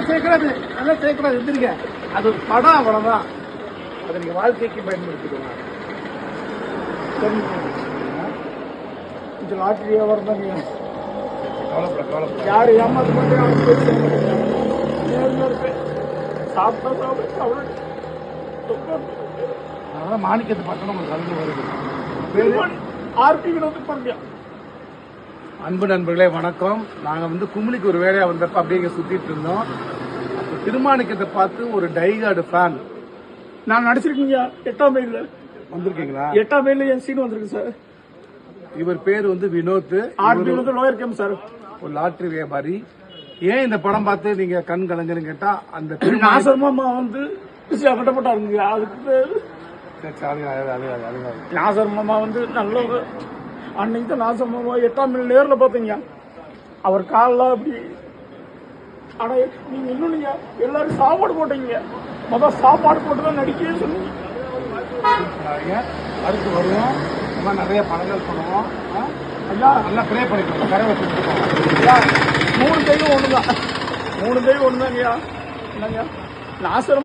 சேர்க்கக்கூடாது, அதெல்லாம் சேர்க்கக்கூடாது, எந்திரிங்க. அது ஒரு படம், அவ்வளவுதான். அதை நீங்க வாழ்க்கைக்கு பயன்படுத்திக்கோங்க. சரி, கொஞ்சம் லாட்டரி வியாபாரம் தான். யாரு ஏமாத்த மாட்டேன், சாப்பிட்டா சாப்பிட்டு அவ்வளவு. அதனால மாணிக்கத்தை பார்த்தா உங்களுக்கு கலந்து வருது. ஆர்பி வினோத் பாண்டியா. அன்பு நண்பர்களே வணக்கம். நாங்க குமிளிக்கு ஒரு வேலையா வந்தப்ப அப்படியே சுத்திட்டு இருந்தோம். அப்ப திருமாணிக்கத்தை பார்த்து ஒரு டைகார்டு ஃபேன். நான் நடிச்சிருக்கீங்க 8ஆம் மைல்ல வந்திருக்கீங்களா? 8ஆம் மைல்ல என் சீன் வந்திருக்கு சார். இவர் பேர் வினோத். ஆர்பி வினோத் லோயர் கேம் சார். ஒரு லாட்டரி வியாபாரி. ஏன் இந்த படம் பார்த்து நீங்க கண் கலங்குன்னு கேட்டா, அந்த நாசர்மாமா கட்டப்பட்டாருங்க. அதுக்கு நாசர் மாமா நல்ல அன்னைக்கு தான் நாசர் மாமா 8ஆம் மைல் நேர்ல பாத்தீங்க. அவர் காலெல்லாம் அப்படி. ஆனா நீங்க இன்னும் நீங்க எல்லாரும் சாப்பாடு போட்டீங்க. சாப்பாடு போட்டுதான் நடிக்கவே சொன்னீங்க. அடுத்து வருவோம், நிறைய படங்கள் பண்ணுவோம். ஐயா நல்லா ப்ரே பண்ணிக்கோங்க. கரை வச்சுருக்கோம். 3 தெய்வம் ஒண்ணுதான். 3 தெய்வம் ஒண்ணுதாங்கய்யா. என்னங்க நாசர்